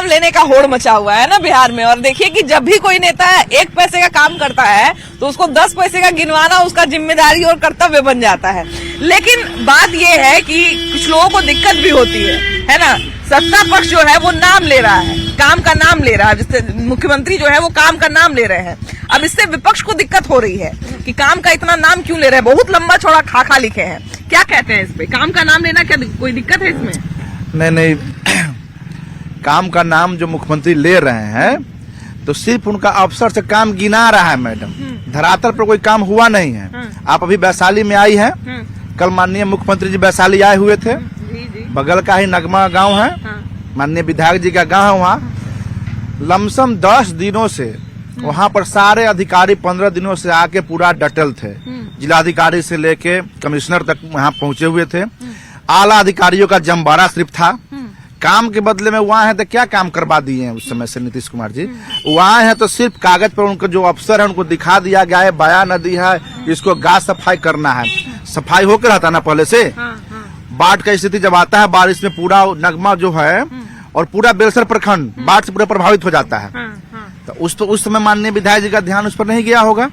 नाम लेने का होड़ मचा हुआ है ना बिहार में। और देखिए कि जब भी कोई नेता 1 पैसे का काम करता है तो उसको 10 पैसे का गिनवाना उसका जिम्मेदारी और कर्तव्य बन जाता है। लेकिन बात यह है कि कुछ लोगों को दिक्कत भी होती है ना। सत्ता पक्ष जो है वो नाम ले रहा है, काम का नाम ले रहा है, जिससे मुख्यमंत्री जो है वो काम का नाम ले रहे हैं। अब इससे विपक्ष को दिक्कत हो रही है कि काम का इतना नाम क्यों ले रहे हैं। बहुत लंबा चौड़ा खाका लिखे हैं, क्या कहते हैं इस पे? काम का नाम लेना क्या कोई दिक्कत है इसमें? नहीं, काम का नाम जो मुख्यमंत्री ले रहे हैं तो सिर्फ उनका अफसर से काम गिना रहा है मैडम, धरातल पर कोई काम हुआ नहीं है। आप अभी वैशाली में आई हैं, कल माननीय मुख्यमंत्री जी वैशाली आए हुए थे, बगल का ही नगमा गांव है, माननीय विधायक जी का गांव है। वहाँ लमसम 10 दिनों से वहाँ पर सारे अधिकारी 15 दिनों से आके पूरा डटल थे, जिलाधिकारी से लेके कमिश्नर तक वहाँ पहुंचे हुए थे। आला अधिकारियों का जमबारा सिर्फ था। काम के बदले में वहाँ है तो क्या काम करवा दिए हैं उस समय से नीतीश कुमार जी। वहाँ है तो सिर्फ कागज पर उनका जो अफसर है उनको दिखा दिया गया है, बया नदी है, इसको गाज सफाई करना है। सफाई होकर रहता ना पहले से। बाढ़ का स्थिति जब आता है, बारिश में पूरा नगमा जो है और पूरा बेलसर प्रखंड बाढ़ से पूरा प्रभावित हो जाता है। तो उस समय माननीय विधायक जी का ध्यान उस पर नहीं गया होगा।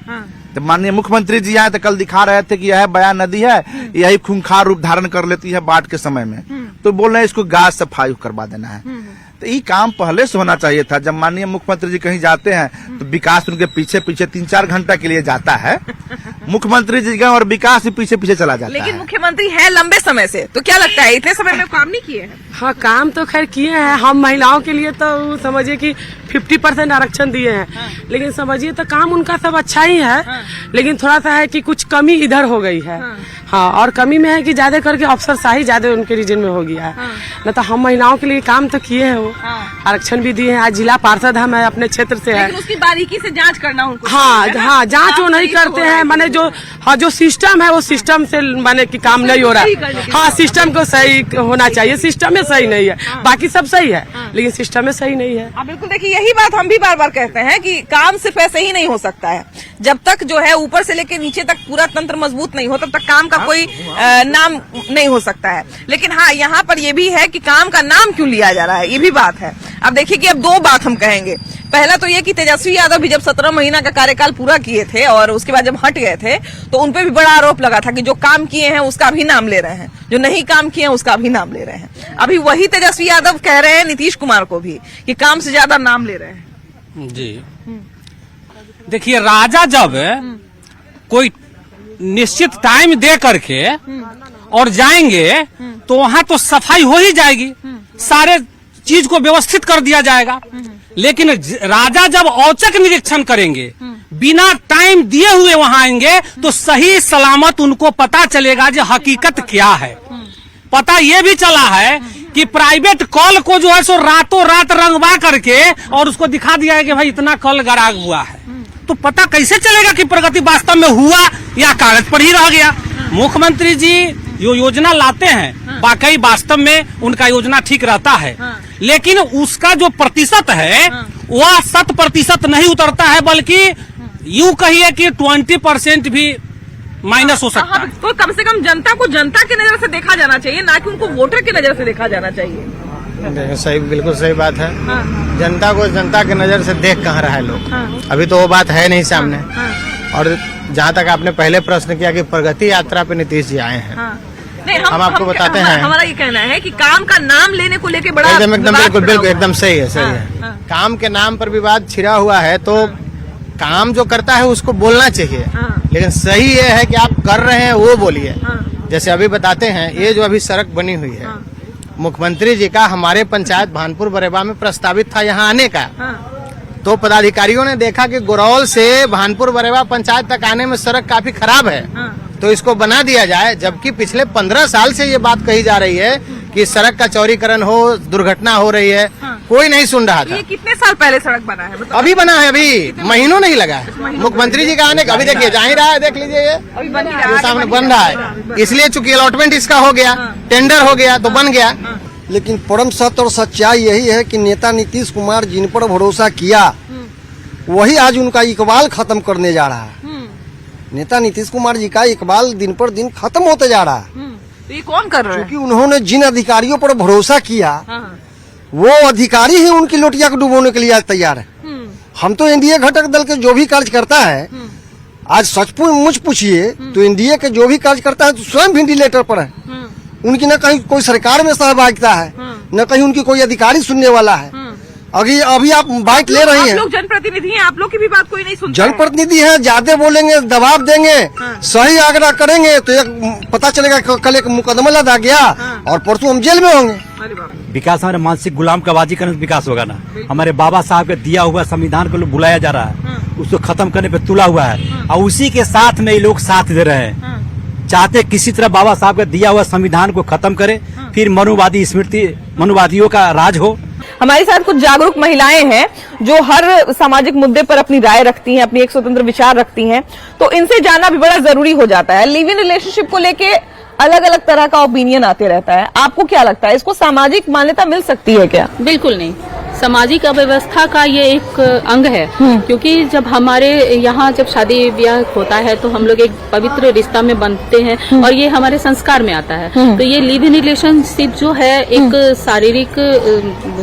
तो माननीय मुख्यमंत्री जी आए तो कल दिखा रहे थे कि यह बया नदी है, यही खूंखार रूप धारण कर लेती है बाढ़ के समय में, तो बोल रहे हैं इसको गाज सफाई करवा देना है। तो ये काम पहले से होना चाहिए था। जब माननीय मुख्यमंत्री जी कहीं जाते हैं तो विकास उनके पीछे पीछे 3-4 घंटा के लिए जाता है। मुख्यमंत्री जी का और विकास भी पीछे पीछे चला जाता है। लेकिन मुख्यमंत्री है लंबे समय से, तो क्या लगता है इतने समय में काम नहीं किए हैं? हाँ, काम तो खैर किए हैं। हम महिलाओं के लिए तो समझिए कि 50% आरक्षण दिए हैं। लेकिन समझिए तो काम उनका सब अच्छा ही है। लेकिन थोड़ा सा है कि कुछ कमी इधर हो गई है। हाँ, और कमी में है कि ज्यादा करके अफसरशाही ज्यादा उनके रीजन में हो गया है। न तो हम महिलाओं के लिए काम तो किए हैं, वो आरक्षण भी दिए हैं। आज जिला पार्षद हम है, अपने क्षेत्र से है। लेकिन उसकी बारीकी से जांच करना उनको। हाँ, जांच वो नहीं करते हैं। माने जो सिस्टम है वो सिस्टम से माने कि काम नहीं हो रहा है। हाँ, सिस्टम को सही होना चाहिए। सिस्टम में सही नहीं है, बाकी सब सही है, लेकिन सिस्टम में सही नहीं है। आप बिल्कुल देखिए, यही बात हम भी बार बार कहते हैं कि काम सिर्फ ऐसे ही नहीं हो सकता है। जब तक जो है ऊपर से लेकर नीचे तक पूरा तंत्र मजबूत नहीं हो तब तक काम का कोई नाम नहीं हो सकता है। लेकिन हाँ, यहाँ पर ये भी है कि काम का नाम क्यों लिया जा रहा है, ये भी बात है। अब देखिए कि अब 2 बात हम कहेंगे। पहला तो ये कि तेजस्वी यादव भी जब 17 महीना का कार्यकाल पूरा किए थे और उसके बाद जब हट गए थे तो उनपे भी बड़ा आरोप लगा था कि जो काम किए हैं उसका भी नाम ले रहे हैं, जो नहीं काम किए हैं उसका भी नाम ले रहे हैं। अभी वही तेजस्वी यादव कह रहे हैं नीतीश कुमार को भी कि काम से ज्यादा नाम ले रहे हैं। जी देखिए, राजा जब कोई निश्चित टाइम दे करके और जाएंगे तो वहां तो सफाई हो ही जाएगी, सारे चीज को व्यवस्थित कर दिया जाएगा। लेकिन राजा जब औचक निरीक्षण करेंगे, बिना टाइम दिए हुए वहां आएंगे तो सही सलामत उनको पता चलेगा जो हकीकत क्या है। पता ये भी चला है कि प्राइवेट कॉल को जो है सो रातों रात रंगवा करके और उसको दिखा दिया है कि भाई इतना कॉल गराग हुआ है। तो पता कैसे चलेगा कि प्रगति वास्तव में हुआ या कागज पर ही रह गया? मुख्यमंत्री जी जो योजना लाते हैं वाकई वास्तव में उनका योजना ठीक रहता है, लेकिन उसका जो प्रतिशत है वह 100% नहीं उतरता है, बल्कि यूं कहिए कि 20% भी माइनस हो सकता है। तो कम से कम जनता को जनता की नजर से देखा जाना चाहिए, ना कि उनको वोटर की नजर से देखा जाना चाहिए। सही, बिल्कुल सही बात है। जनता को जनता की नजर से देख कहाँ रहा है लोग। अभी तो वो बात है नहीं सामने। और जहाँ तक आपने पहले प्रश्न किया कि प्रगति यात्रा पे नीतीश जी आए हैं, नहीं, हम आपको बताते हैं। हमारा ये कहना है कि काम का नाम लेने को लेके बड़ा एकदम बिल्कुल एकदम सही है, सही है। काम के नाम पर विवाद छिड़ा हुआ है तो काम जो करता है उसको बोलना चाहिए। लेकिन सही ये है कि आप कर रहे हैं वो बोलिए। जैसे अभी बताते हैं, ये जो अभी सड़क बनी हुई है, मुख्यमंत्री जी का हमारे पंचायत भानपुर बरेवा में प्रस्तावित था यहाँ आने का। तो पदाधिकारियों ने देखा कि गुरौल से भानपुर बरेवा पंचायत तक आने में सड़क काफी खराब है, तो इसको बना दिया जाए। जबकि पिछले 15 साल से ये बात कही जा रही है कि सड़क का चौड़ीकरण हो, दुर्घटना हो रही है, कोई नहीं सुन रहा था। ये कितने साल पहले सड़क बना है? अभी बना है, अभी महीनों नहीं लगा है। मुख्यमंत्री जी का आने का अभी देखिए जा ही रहा है, देख लीजिए ये सामने बन रहा है। इसलिए चूंकि अलॉटमेंट इसका हो गया, टेंडर हो गया तो बन गया। लेकिन परम सत्य और सच्चाई यही है कि नेता नीतीश कुमार जिन पर भरोसा किया वही आज उनका इकबाल खत्म करने जा रहा है। नेता नीतीश कुमार जी का इकबाल दिन पर दिन खत्म होते जा रहा है। तो ये कौन कर रहा है? क्योंकि उन्होंने जिन अधिकारियों पर भरोसा किया वो अधिकारी ही उनकी लोटिया को डुबोने के लिए आज तैयार है। हम तो एनडीए घटक दल के जो भी कार्य करता है, आज सचमुच मुझ पूछिए तो एनडीए के जो भी कार्य करता है तो स्वयं वेंटिलेटर पर है। उनकी न कहीं कोई सरकार में सहभागिता है, न कहीं उनकी कोई अधिकारी सुनने वाला है। अभी आप बाइट ले रही हैं, आप लोग जनप्रतिनिधि हैं, आप लोग की भी बात कोई नहीं सुनता जनप्रतिनिधि है, ज्यादा बोलेंगे, दबाव देंगे, सही आग्रह करेंगे तो एक पता चलेगा कल एक मुकदमा लदा गया और परसों हम जेल में होंगे। विकास हमारे मानसिक गुलाम का बाजी करने से विकास होगा ना। हमारे बाबा साहब का दिया हुआ संविधान को बुलाया जा रहा है, उसको खत्म करने पे तुला हुआ है और उसी के साथ में ये लोग साथ दे रहे हैं। चाहते किसी तरह बाबा साहब का दिया हुआ संविधान को खत्म करे, फिर मनुवादियों का राज हो। हमारे साथ कुछ जागरूक महिलाएं हैं जो हर सामाजिक मुद्दे पर अपनी राय रखती हैं, अपनी एक स्वतंत्र विचार रखती हैं, तो इनसे जानना भी बड़ा जरूरी हो जाता है। लिव इन रिलेशनशिप को लेके अलग अलग तरह का ओपिनियन आते रहता है, आपको क्या लगता है, इसको सामाजिक मान्यता मिल सकती है क्या? बिल्कुल नहीं, सामाजिक अव्यवस्था का ये एक अंग है। क्योंकि जब हमारे यहाँ जब शादी ब्याह होता है तो हम लोग एक पवित्र रिश्ता में बनते हैं और ये हमारे संस्कार में आता है। तो ये लिव इन रिलेशनशिप जो है एक शारीरिक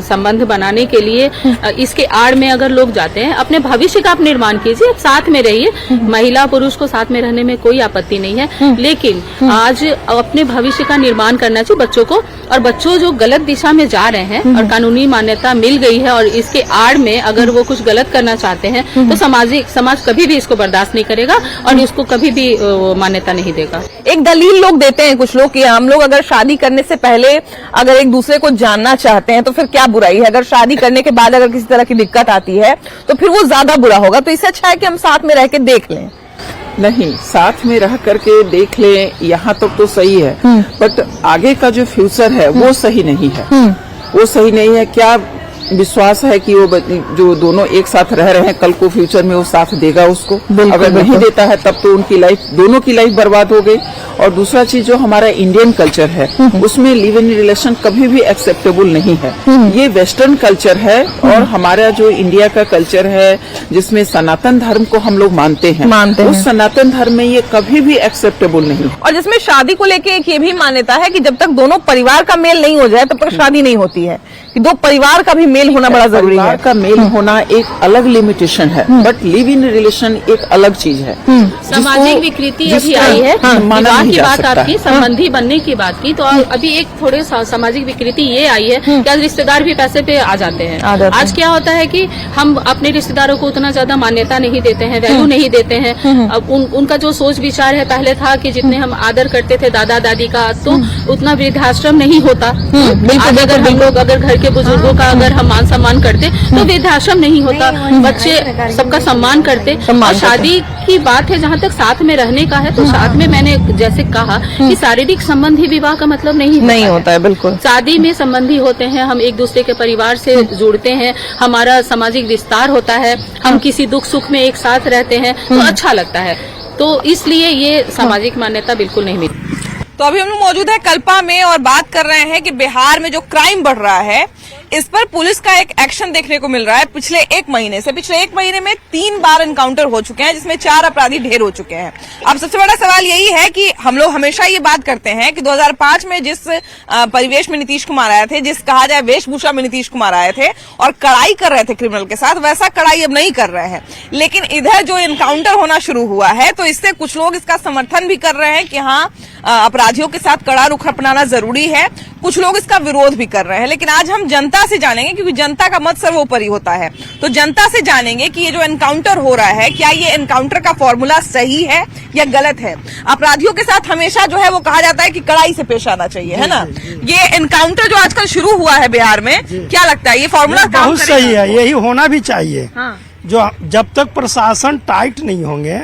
संबंध बनाने के लिए, इसके आड़ में अगर लोग जाते हैं, अपने भविष्य का आप निर्माण कीजिए, साथ में रहिए, महिला पुरुष को साथ में रहने में कोई आपत्ति नहीं है, लेकिन आज अपने भविष्य का निर्माण करना चाहिए बच्चों को। और बच्चों जो गलत दिशा में जा रहे हैं और कानूनी मान्यता मिल गई है और इसके आड़ में अगर वो कुछ गलत करना चाहते हैं तो समाज कभी भी इसको बर्दाश्त नहीं करेगा और इसको कभी भी मान्यता नहीं देगा। एक दलील लोग देते हैं कुछ लोग कि हम लोग अगर शादी करने से पहले अगर एक दूसरे को जानना चाहते हैं तो फिर क्या बुराई है, अगर शादी करने के बाद अगर किसी तरह की दिक्कत आती है तो फिर वो ज्यादा बुरा होगा, तो इससे अच्छा है कि हम साथ में रह के देख लें। नहीं, साथ में रह करके देख लें, यहाँ तक तो सही है, बट आगे का जो फ्यूचर है वो सही नहीं है। वो सही नहीं है। क्या विश्वास है कि वो जो दोनों एक साथ रह रहे हैं कल को फ्यूचर में वो साथ देगा उसको? अगर नहीं देता है तब तो उनकी लाइफ, दोनों की लाइफ बर्बाद हो गई। और दूसरा चीज जो हमारा इंडियन कल्चर है उसमें लिव इन रिलेशन कभी भी एक्सेप्टेबल नहीं है। ये वेस्टर्न कल्चर है और हमारा जो इंडिया का कल्चर है जिसमें सनातन धर्म को हम लोग मानते हैं, उस सनातन धर्म में ये कभी भी एक्सेप्टेबल नहीं है। और जिसमें शादी को लेके एक ये भी मान्यता है कि जब तक दोनों परिवार का मेल नहीं हो जाए तब तक शादी नहीं होती है, कि दो परिवार का भी मेल होना बड़ा जरूरी है। परिवार का मेल होना एक अलग लिमिटेशन है, बट लिव इन रिलेशन एक अलग चीज है। सामाजिक विकृति अभी आई है, विवाह की बात आपकी, संबंधी बनने की बात की, तो अभी एक थोड़े सामाजिक विकृति ये आई है कि आज रिश्तेदार भी पैसे पे आ जाते हैं। आज क्या होता है कि हम अपने रिश्तेदारों को उतना ज्यादा मान्यता नहीं देते हैं, वैल्यू नहीं देते हैं। अब उनका जो सोच विचार है, पहले था कि जितने हम आदर करते थे दादा दादी का, तो उतना वृद्धाश्रम नहीं होता। आज अगर हम लोग अगर घर के बुजुर्गों का अगर हम मान सम्मान करते तो वृद्धाश्रम नहीं होता, बच्चे सबका सम्मान करते। और शादी की बात है जहाँ तक साथ में रहने का है, तो साथ में मैंने जैसे कहा कि शारीरिक संबंध ही विवाह का मतलब नहीं होता है। बिल्कुल, शादी में संबंधी होते हैं, हम एक दूसरे के परिवार से जुड़ते हैं, हमारा सामाजिक विस्तार होता है, हम किसी दुख सुख में एक साथ रहते हैं तो अच्छा लगता है। तो इसलिए ये सामाजिक मान्यता बिल्कुल नहीं मिलती। तो अभी हम लोग मौजूद है कल्पा में और बात कर रहे हैं कि बिहार में जो क्राइम बढ़ रहा है इस पर पुलिस का एक एक्शन देखने को मिल रहा है। पिछले एक महीने में 3 बार एनकाउंटर हो चुके हैं जिसमें 4 अपराधी ढेर हो चुके हैं। अब सबसे बड़ा सवाल यही है कि हम लोग हमेशा ये बात करते हैं कि 2005 में जिस परिवेश में नीतीश कुमार आए थे, जिस कहा जाए वेशभूषा में नीतीश कुमार आए थे और कड़ाई कर रहे थे क्रिमिनल के साथ, वैसा कड़ाई अब नहीं कर रहे हैं। लेकिन इधर जो एनकाउंटर होना शुरू हुआ है तो इससे कुछ लोग इसका समर्थन भी कर रहे हैं कि हाँ, अपराधियों के साथ कड़ा रुख अपनाना जरूरी है, कुछ लोग इसका विरोध भी कर रहे हैं। लेकिन आज हम जनता से जानेंगे, क्योंकि जनता का मत सर्वोपरि होता है, तो जनता से जानेंगे कि ये जो एनकाउंटर हो रहा है, क्या ये एनकाउंटर का फॉर्मूला सही है या गलत है। अपराधियों के साथ हमेशा जो है वो कहा जाता है कि कड़ाई से पेश आना चाहिए, है ना। ये एनकाउंटर जो आजकल शुरू हुआ है बिहार में, क्या लगता है ये फॉर्मूला बहुत सही है, यही होना भी चाहिए। जो जब तक प्रशासन टाइट नहीं होंगे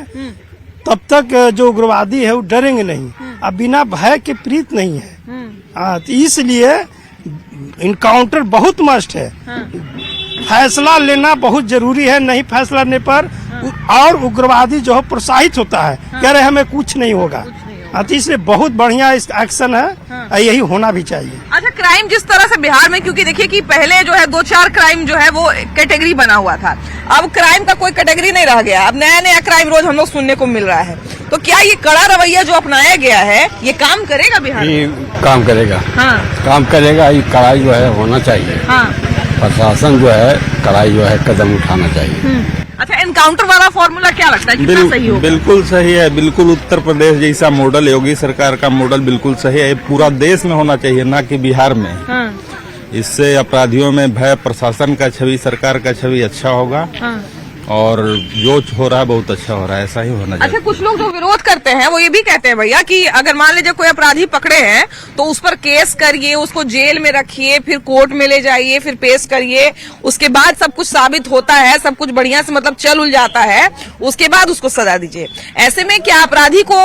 तब तक जो उग्रवादी है वो डरेंगे नहीं, अब बिना भय के प्रीत नहीं है। हाँ, तो इसलिए इनकाउंटर बहुत मस्ट है। फैसला लेना बहुत जरूरी है, नहीं फैसला लेने पर और उग्रवादी जो है प्रोत्साहित होता है, कह रहे हमें कुछ नहीं होगा। तो इसलिए बहुत बढ़िया एक्शन है, यही होना भी चाहिए। अच्छा, क्राइम जिस तरह से बिहार में, क्योंकि देखिए कि पहले जो है 2-4 क्राइम जो है वो कैटेगरी बना हुआ था, अब क्राइम का कोई कैटेगरी नहीं रह गया, अब नया नया क्राइम रोज हम लोग सुनने को मिल रहा है। तो क्या ये कड़ा रवैया जो अपनाया गया है ये काम करेगा बिहार में? ये काम करेगा, हाँ काम करेगा। ये कड़ाई जो है होना चाहिए, हाँ। प्रशासन जो है कड़ाई जो है कदम उठाना चाहिए। अच्छा, एनकाउंटर वाला फॉर्मूला क्या लगता है कितना सही होगा? बिल्कुल सही है, बिल्कुल उत्तर प्रदेश जैसा मॉडल, योगी सरकार का मॉडल बिल्कुल सही है। ये पूरा देश में होना चाहिए, ना कि बिहार में। हाँ। इससे अपराधियों में भय, प्रशासन का छवि, सरकार का छवि अच्छा होगा। हाँ। और जो हो रहा है बहुत अच्छा हो रहा है, ऐसा ही होना चाहिए। अच्छा, कुछ लोग जो विरोध करते हैं वो ये भी कहते हैं भैया कि अगर मान लीजिए कोई अपराधी पकड़े हैं तो उस पर केस करिए, उसको जेल में रखिए, फिर कोर्ट में ले जाइए, फिर पेश करिए, उसके बाद सब कुछ साबित होता है, सब कुछ बढ़िया से मतलब चल उल जाता है, उसके बाद उसको सजा दीजिए। ऐसे में क्या अपराधी को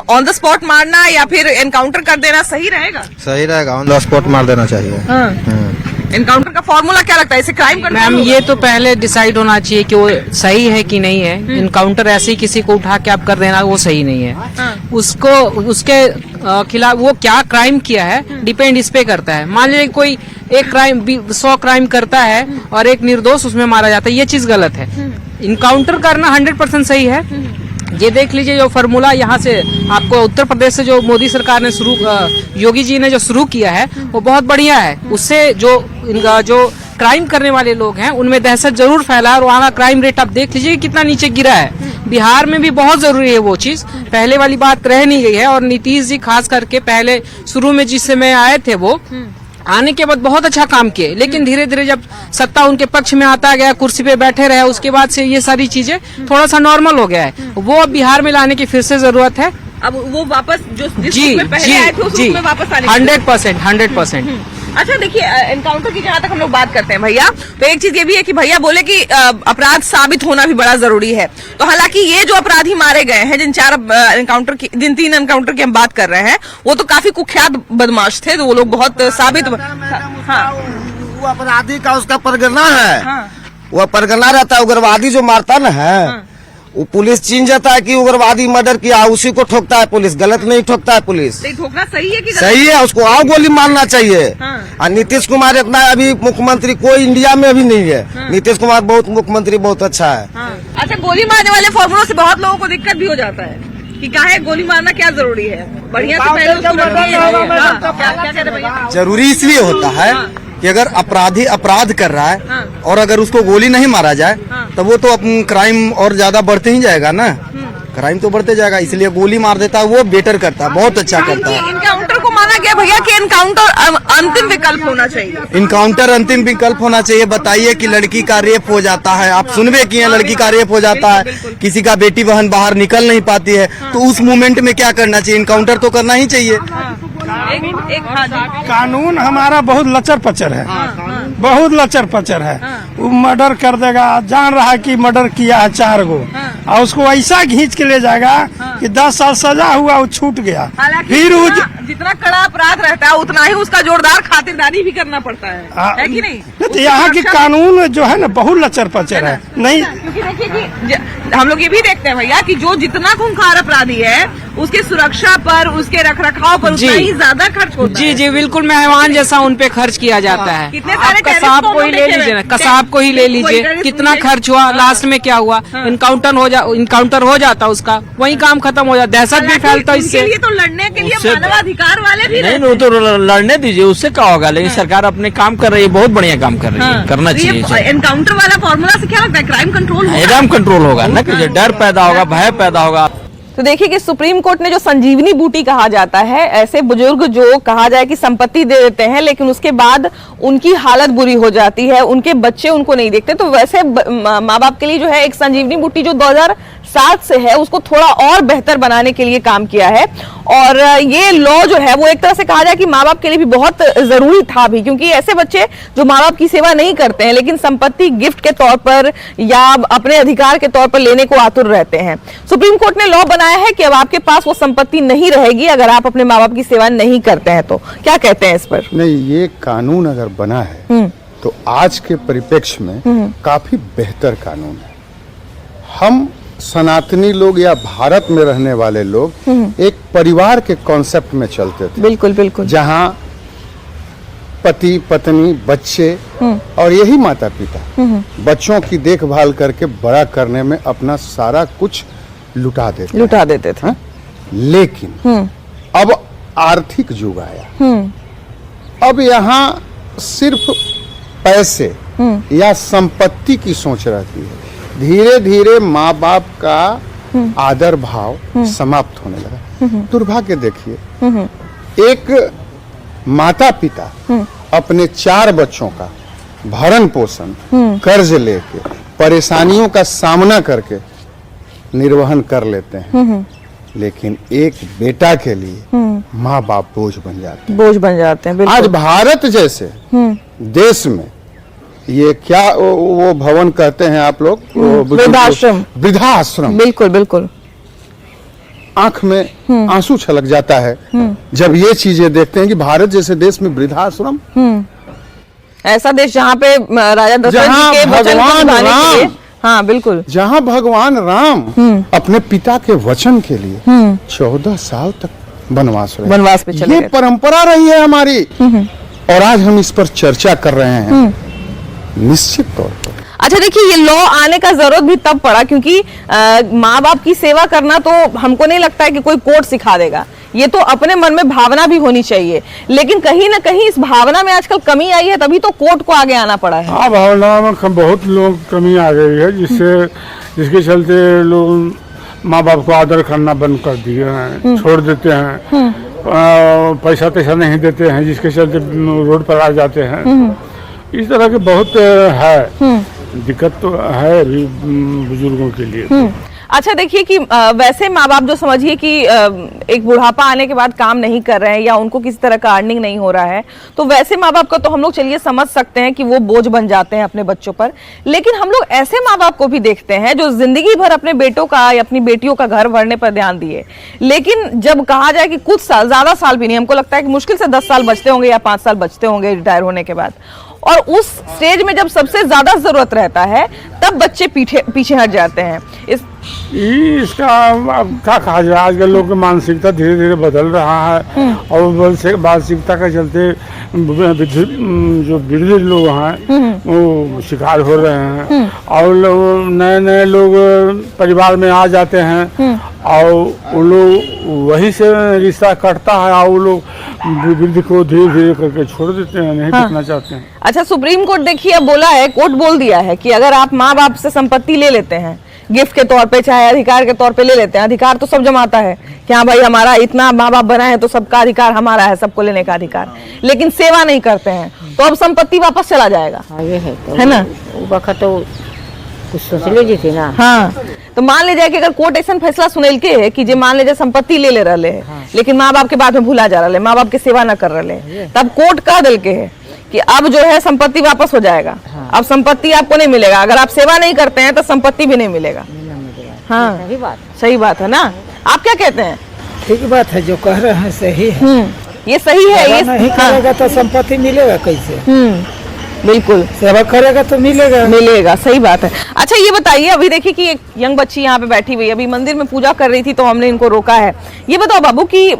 ऑन द स्पॉट मारना या फिर एनकाउंटर कर देना सही रहेगा? सही रहेगा, ऑन द स्पॉट मार देना चाहिए। एनकाउंटर का फॉर्मूला क्या लगता है, इसे क्राइम करना? मैम, ये तो पहले डिसाइड होना चाहिए कि वो सही है कि नहीं है। इनकाउंटर ऐसे ही किसी को उठा के आप कर देना, वो सही नहीं है। उसको उसके खिलाफ वो क्या क्राइम किया है डिपेंड इस पे करता है। मान लीजिए कोई एक क्राइम 100 क्राइम करता है और एक निर्दोष उसमें मारा जाता है, ये चीज गलत है। इनकाउंटर करना 100% सही है। ये देख लीजिए जो फॉर्मूला यहाँ से आपको उत्तर प्रदेश से जो मोदी सरकार ने योगी जी ने जो शुरू किया है वो बहुत बढ़िया है। उससे जो क्राइम करने वाले लोग हैं उनमें दहशत जरूर फैला और वहाँ का क्राइम रेट आप देख लीजिए कितना नीचे गिरा है। बिहार में भी बहुत जरूरी है वो चीज, पहले वाली बात रह नहीं गई है। और नीतीश जी खास करके पहले शुरू में जिस समय आए थे वो आने के बाद बहुत अच्छा काम किए, लेकिन धीरे धीरे जब सत्ता उनके पक्ष में आता गया, कुर्सी पे बैठे रहे, उसके बाद से ये सारी चीजें थोड़ा सा नॉर्मल हो गया है। वो अब बिहार में लाने की फिर से जरूरत है। अब वो वापस जो जिस जी रूप में पहले आए थे उस रूप में वापस आने की 100%। अच्छा देखिए, एनकाउंटर की जहाँ तक हम लोग बात करते हैं भैया, तो एक चीज ये भी है कि भैया बोले कि अपराध साबित होना भी बड़ा जरूरी है। तो हालांकि ये जो अपराधी मारे गए हैं, जिन 3 एनकाउंटर की हम बात कर रहे हैं, वो तो काफी कुख्यात बदमाश थे, तो वो लोग बहुत साबित। हाँ। वो अपराधी का उसका परगना है। हाँ। वो परगना रहता है। उग्रवादी जो मारता न है, हाँ। वो पुलिस चीन जाता है कि उग्रवादी मर्डर किया, उसी को ठोकता है पुलिस। गलत नहीं ठोकता है पुलिस, ठोकना सही है कि सही है। उसको आओ गोली मारना चाहिए। हाँ। और नीतीश कुमार इतना अभी मुख्यमंत्री कोई इंडिया में अभी नहीं है। हाँ। नीतीश कुमार बहुत मुख्यमंत्री बहुत अच्छा है। हाँ। अच्छा, गोली मारने वाले फॉर्मूलों से बहुत लोगों को दिक्कत भी हो जाता है कि काहे गोली मारना क्या जरूरी है, बढ़िया से पहले उसको रखिए। हाँ, क्या कह रहे भैया? जरूरी इसलिए होता है कि अगर अपराधी अपराध कर रहा है और अगर उसको गोली नहीं मारा जाए तो वो तो क्राइम और ज्यादा बढ़ते ही जाएगा ना। क्राइम तो बढ़ते जाएगा, इसलिए गोली मार देता है, वो बेटर करता है, बहुत अच्छा करता है। इनकाउंटर को माना गया भैया कि इनकाउंटर अंतिम विकल्प होना चाहिए। इनकाउंटर अंतिम विकल्प होना चाहिए। बताइए कि लड़की का रेप हो जाता है, आप सुनबे किए, लड़की का रेप हो जाता है, किसी का बेटी बहन बाहर निकल नहीं पाती है, तो उस मोमेंट में क्या करना चाहिए? इनकाउंटर तो करना ही चाहिए। कानून हमारा बहुत लचर पचर है, बहुत लचर पचर है। वो मर्डर कर देगा, जान रहा है कि मर्डर किया है 4 गो, और उसको ऐसा खींच के ले जाएगा कि 10 साल सजा हुआ, वो छूट गया। फिर वो जितना कड़ा अपराध रहता है उतना ही उसका जोरदार खातिरदारी भी करना पड़ता है कि नहीं? तो यहाँ के कानून जो है ना बहुत लचर पचर है। नहीं, क्योंकि देखिए कि हम लोग ये भी देखते हैं भैया कि जो जितना खूंखार अपराधी है उसके सुरक्षा पर, उसके रखरखाव पर उतना ही ज्यादा खर्च होता है। जी, बिल्कुल मेहमान जैसा उन पे खर्च किया जाता है। कितने सारे कसाब को ही ले लीजिए ना, कसाब को ही ले लीजिए, कितना खर्च हुआ, लास्ट में क्या हुआ? इनकाउंटर हो जाता उसका, वही काम खत्म हो जाता, दहशत भी फैलता इससे। तो लड़ने के लिए मानवाधिकार वाले भी नहीं, वो तो लड़ने दीजिए, उससे क्या होगा। लेकिन सरकार अपने काम कर रही है, बहुत बढ़िया काम कर रही है, करना चाहिए। एनकाउंटर वाला फॉर्मूला से क्या लगता है क्राइम कंट्रोल होगा? एकदम कंट्रोल होगा ना, कि डर पैदा होगा, भय पैदा होगा। तो देखिए कि सुप्रीम कोर्ट ने जो संजीवनी बूटी कहा जाता है, ऐसे बुजुर्ग जो कहा जाए कि संपत्ति दे देते हैं लेकिन उसके बाद उनकी हालत बुरी हो जाती है, उनके बच्चे उनको नहीं देखते, तो वैसे माँ बाप के लिए जो है एक संजीवनी बूटी जो 2007 से है उसको थोड़ा और बेहतर बनाने के लिए काम किया है। और ये लॉ जो है वो एक तरह से कहा जाए कि माँ बाप के लिए भी बहुत जरूरी था भी, क्योंकि ऐसे बच्चे जो माँ बाप की सेवा नहीं करते हैं लेकिन संपत्ति गिफ्ट के तौर पर या अपने अधिकार के तौर पर लेने को आतुर रहते हैं। सुप्रीम कोर्ट ने लॉ बनाया है कि अब आपके पास वो संपत्ति नहीं रहेगी अगर आप अपने माँ बाप की सेवा नहीं करते हैं। तो क्या कहते हैं इस पर? नहीं, ये कानून अगर बना है तो आज के परिप्रेक्ष्य में काफी बेहतर कानून है। हम सनातनी लोग या भारत में रहने वाले लोग एक परिवार के कॉन्सेप्ट में चलते थे। बिल्कुल बिल्कुल। जहाँ पति पत्नी बच्चे और यही माता पिता बच्चों की देखभाल करके बड़ा करने में अपना सारा कुछ लुटा देते लुटा देते थे। हैं। लेकिन अब आर्थिक युग आया, अब यहाँ सिर्फ पैसे या संपत्ति की सोच रहती है। धीरे धीरे माँ बाप का आदर भाव समाप्त होने लगा। दुर्भाग्य देखिए, एक माता पिता अपने 4 बच्चों का भरण पोषण कर्ज लेके परेशानियों का सामना करके निर्वहन कर लेते हैं, लेकिन एक बेटा के लिए माँ बाप बोझ बन जाते हैं। बिल्कुल। आज भारत जैसे देश में ये क्या वो भवन कहते हैं आप लोग, वृद्धाश्रम, बिल्कुल बिल्कुल। आंख में आंसू छलक जाता है जब ये चीजें देखते हैं कि भारत जैसे देश में वृद्धाश्रम, ऐसा देश जहाँ पे राजा दशरथ जी के वचन को निभाने के लिए, हाँ बिल्कुल, जहाँ भगवान राम अपने पिता के वचन के लिए 14 साल तक वनवास पे चले ये गए। परंपरा रही है हमारी, और आज हम इस पर चर्चा कर रहे हैं। निश्चित तौर पर अच्छा देखिए, ये लॉ आने का जरूरत भी तब पड़ा क्योंकि माँ बाप की सेवा करना तो हमको नहीं लगता है कि कोई कोर्ट सिखा देगा, ये तो अपने मन में भावना भी होनी चाहिए। लेकिन कहीं ना कहीं इस भावना में आजकल कमी आई है, तभी तो कोर्ट को आगे आना पड़ा है। हाँ, भावना में बहुत लोग कमी आ गई है, जिसके चलते लोग माँ बाप को आदर करना बंद कर दिए हैं, छोड़ देते हैं, पैसा तैसा नहीं देते हैं, जिसके चलते रोड पर आ जाते हैं। इस तरह के बहुत है, दिक्कत तो है अभी बुजुर्गों के लिए। अच्छा देखिए कि वैसे माँ बाप जो समझिए कि एक बुढ़ापा आने के बाद काम नहीं कर रहे हैं या उनको किसी तरह का अर्निंग नहीं हो रहा है, तो वैसे माँ बाप का तो हम लोग चलिए समझ सकते हैं कि वो बोझ बन जाते हैं अपने बच्चों पर। लेकिन हम लोग ऐसे माँ बाप को भी देखते हैं जो जिंदगी भर अपने बेटों का या अपनी बेटियों का घर भरने पर ध्यान दिए, लेकिन जब कहा जाए कि कुछ साल, ज्यादा साल भी नहीं, हमको लगता है कि मुश्किल से 10 साल बचते होंगे या 5 साल बचते होंगे रिटायर होने के बाद, और उस स्टेज में जब सबसे ज्यादा जरूरत रहता है तब बच्चे पीछे हट जाते हैं। इसका क्या कहा जाए, आजकल लोग की मानसिकता धीरे धीरे बदल रहा है, और मानसिकता के चलते जो वृद्ध लोग हैं वो शिकार हो रहे हैं, और नए नए लोग परिवार में आ जाते हैं, और वो लोग वही से रिश्ता कटता है, और वो लोग वृद्ध को धीरे धीरे करके छोड़ देते हैं, नहीं देखना चाहते हैं। अच्छा, सुप्रीम कोर्ट देखिए अब बोला है, कोर्ट बोल दिया है कि अगर आप माँ बाप से संपत्ति ले लेते हैं गिफ्ट के तौर पे, चाहे अधिकार के तौर पे ले लेते हैं, अधिकार तो सब जमाता है कि हाँ भाई हमारा इतना माँ बाप बना है तो सबका अधिकार हमारा है, सबको लेने का अधिकार, लेकिन सेवा नहीं करते हैं तो अब संपत्ति वापस चला जाएगा, है ना? तो कुछ सोच लीजिए थी ना। हाँ, तो मान लीजिए कि अगर कोर्ट ऐसा फैसला सुनेल के है कि जे मान लीजिए संपत्ति ले रहे हैं, लेकिन माँ बाप के बाद में भूला जा रहे, माँ बाप की सेवा न कर रहे, तब कोर्ट कह दिल के है कि अब जो है संपत्ति वापस हो जाएगा। अब संपत्ति आपको नहीं मिलेगा, अगर आप सेवा नहीं करते हैं तो संपत्ति भी नहीं मिलेगा। हाँ, सही बात है ना? आप क्या कहते हैं? ठीक बात है, जो कह रहे हैं सही है। ये सही है, ये नहीं करेगा तो संपत्ति मिलेगा कैसे? बिल्कुल, सेवा करेगा तो मिलेगा। सही बात है। अच्छा ये बताइए, अभी देखिए कि एक यंग बच्ची यहाँ पे बैठी हुई, अभी मंदिर में पूजा कर रही थी तो हमने इनको रोका है। ये बताओ बाबू कि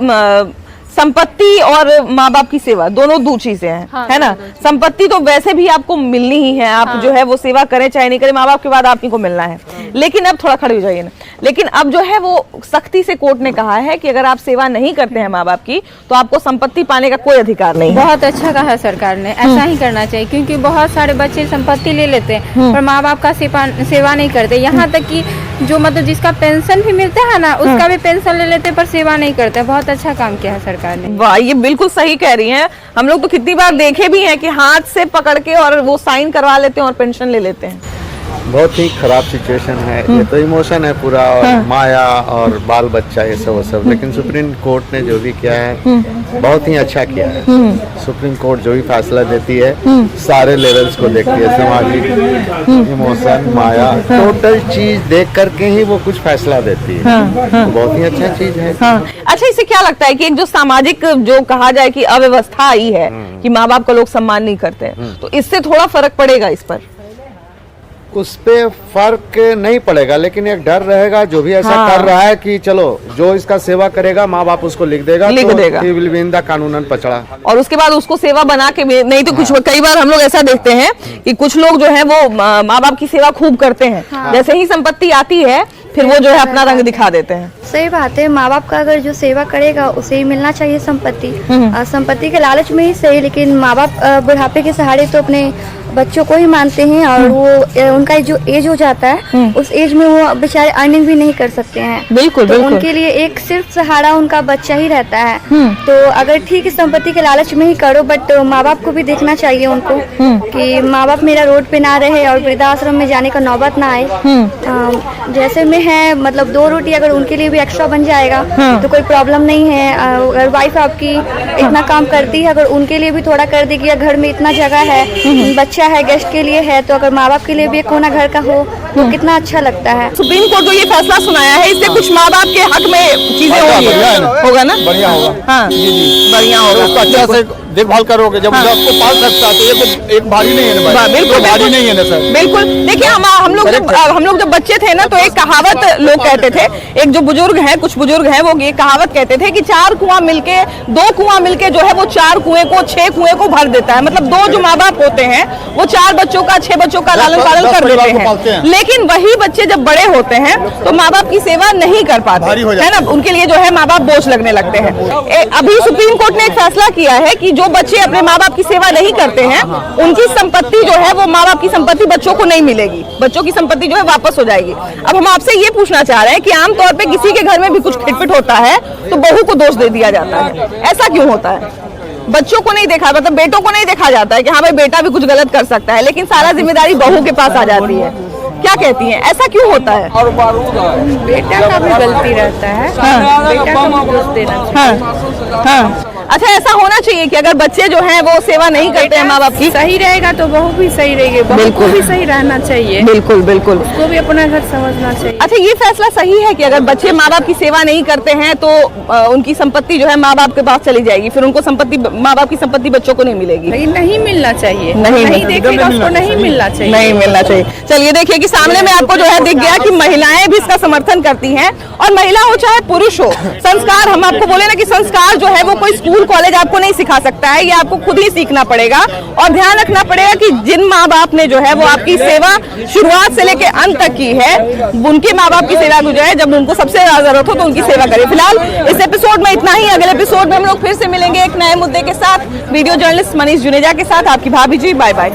संपत्ति और माँ बाप की सेवा दोनों दो चीजें हैं, है ना? संपत्ति तो वैसे भी आपको मिलनी ही है, आप जो है वो सेवा करें चाहे नहीं करें, माँ बाप के बाद आप ही को मिलना है। लेकिन अब थोड़ा खड़े हो जाइए ना, लेकिन अब जो है वो सख्ती से कोर्ट ने कहा है कि अगर आप सेवा नहीं करते हैं माँ बाप की तो आपको संपत्ति पाने का कोई अधिकार नहीं है। बहुत अच्छा कहा सरकार ने, ऐसा ही करना चाहिए, क्योंकि बहुत सारे बच्चे संपत्ति ले लेते हैं पर माँ बाप का सेवा नहीं करते। यहाँ तक कि जो मतलब जिसका पेंशन भी मिलता है ना, उसका भी पेंशन ले लेते पर सेवा नहीं करते। बहुत अच्छा काम किया है सरकार ने। वाह, ये बिल्कुल सही कह रही हैं। हम लोग तो कितनी बार देखे भी हैं कि हाथ से पकड़ के और वो साइन करवा लेते हैं और पेंशन ले लेते हैं। बहुत ही खराब सिचुएशन है, ये तो इमोशन है पूरा, और माया और बाल बच्चा ये सब। लेकिन सुप्रीम कोर्ट ने जो भी किया है बहुत ही अच्छा किया है। सुप्रीम कोर्ट जो भी फैसला देती है सारे लेवल्स को देखती है, सामाजिक, इमोशन, माया, टोटल चीज देख करके ही वो कुछ फैसला देती है। तो बहुत ही अच्छा चीज है। अच्छा, इसे क्या लगता है कि एक जो सामाजिक जो कहा जाए कि अव्यवस्था आई है कि माँ बाप का लोग सम्मान नहीं करते, तो इससे थोड़ा फर्क पड़ेगा इस पर? उस पे फर्क नहीं पड़ेगा, लेकिन एक डर रहेगा जो भी ऐसा कर रहा है कि चलो जो इसका सेवा करेगा माँ बाप उसको लिख देगा कानूनन पचड़ा, और उसके बाद उसको सेवा बना के नहीं तो कुछ कई बार हम लोग ऐसा देखते हैं कि कुछ लोग जो है वो माँ बाप की सेवा खूब करते हैं, जैसे ही संपत्ति आती है फिर वो जो है अपना रंग दिखा देते हैं। सही बात है, माँ बाप का अगर जो सेवा करेगा उसे ही मिलना चाहिए संपत्ति। संपत्ति के लालच में ही सही, लेकिन माँ बाप बुढ़ापे के सहारे तो अपने बच्चों को ही मानते हैं और वो उनका जो एज हो जाता है उस एज में वो बेचारे अर्निंग भी नहीं कर सकते हैं। बिल्कुल, तो बिल्कुल। उनके लिए एक सिर्फ सहारा उनका बच्चा ही रहता है। तो अगर ठीक है संपत्ति के लालच में ही करो, बट माँ बाप को भी देखना चाहिए उनको कि माँ बाप मेरा रोड पे ना रहे और वृद्धाश्रम में जाने का नौबत ना आए। जैसे में है, मतलब 2 रोटी अगर उनके लिए भी एक्स्ट्रा बन जाएगा तो कोई प्रॉब्लम नहीं है। अगर वाइफ आपकी इतना काम करती है, अगर उनके लिए भी थोड़ा कर देगी, या घर में इतना जगह है, बच्चा है, गेस्ट के लिए है, तो अगर माँ बाप के लिए भी एक कोना घर का हो तो कितना अच्छा लगता है। सुप्रीम कोर्ट जो ये फैसला सुनाया है, इससे कुछ माँ बाप के हक में चीजें होगा ना? बढ़िया होगा। हाँ जी जी, बढ़िया होगा। उसका अच्छा से देखभाल करोगे, जब उसको पाल सकता है तो एक भारी नहीं है ना भाई, बिल्कुल भारी नहीं है ना सर। बिल्कुल। देखिए हम लोग जब बच्चे थे ना, तो एक कहावत लोग कहते थे, एक जो बुजुर्ग हैं, कुछ बुजुर्ग हैं, वो ये कहावत कहते थे कि 4 कुआं मिलके, 2 कुआं मिलके जो है वो 4 कुएं को, 6 कुएं को भर देता है। मतलब 2 जो माँ बाप होते हैं वो 4 बच्चों का, 6 बच्चों का लालन पालन कर देते हैं। लेकिन वही बच्चे जब बड़े होते हैं तो माँ बाप की सेवा नहीं कर पाते, है ना? उनके लिए जो है माँ बाप बोझ लगने लगते हैं। अभी सुप्रीम कोर्ट ने एक फैसला किया है कि जो बच्चे अपने माँ बाप की सेवा नहीं करते हैं, उनकी संपत्ति जो है वो माँ बाप की संपत्ति बच्चों को नहीं मिलेगी, बच्चों की संपत्ति जो है वापस हो जाएगी। अब हम आपसे ये पूछना चाह रहे हैं कि आमतौर पे किसी के घर में भी कुछ खिटपिट होता है तो बहू को दोष दे दिया जाता है, ऐसा क्यों होता है? बच्चों को नहीं देखा, मतलब बेटों को नहीं देखा जाता है कि हाँ भाई बेटा भी कुछ गलत कर सकता है, लेकिन सारा जिम्मेदारी बहू के पास आ जाती है। क्या कहती हैं, ऐसा क्यों होता है? बेटा का भी गलती रहता है, बेटा को भी दोष देना चाहिए। हाँ। अच्छा, ऐसा होना चाहिए कि अगर बच्चे जो हैं वो सेवा नहीं करते हैं माँ बाप की, सही रहेगा तो बहू भी सही रहेगी, बहू को भी सही रहना चाहिए। बिल्कुल बिल्कुल, उसको भी अपना घर समझना चाहिए। अच्छा, ये फैसला सही है कि अगर बच्चे माँ बाप की सेवा नहीं करते हैं तो उनकी संपत्ति जो है माँ बाप के पास चली जाएगी, फिर उनको संपत्ति, माँ बाप की संपत्ति बच्चों को नहीं मिलेगी? नहीं मिलना चाहिए, नहीं देखेगा उसको नहीं मिलना चाहिए, नहीं मिलना चाहिए। चलिए देखिए कि सामने में आपको जो है दिख गया कि महिलाएं भी इसका समर्थन करती हैं, और महिला हो चाहे पुरुष हो, संस्कार, हम आपको बोले ना कि संस्कार जो है वो कोई स्कूल कॉलेज आपको नहीं सिखा सकता है, ये आपको खुद ही सीखना पड़ेगा। और ध्यान रखना पड़ेगा कि जिन माँ बाप ने जो है वो आपकी सेवा शुरुआत से लेके अंत तक की है, उनके माँ बाप की सेवा जो है, जब उनको सबसे ज्यादा जरूरत हो तो उनकी सेवा करें। फिलहाल इस एपिसोड में इतना ही, अगले एपिसोड में हम लोग फिर से मिलेंगे एक नए मुद्दे के साथ। वीडियो जर्नलिस्ट मनीष जुनेजा के साथ आपकी भाभी जी, बाय बाय।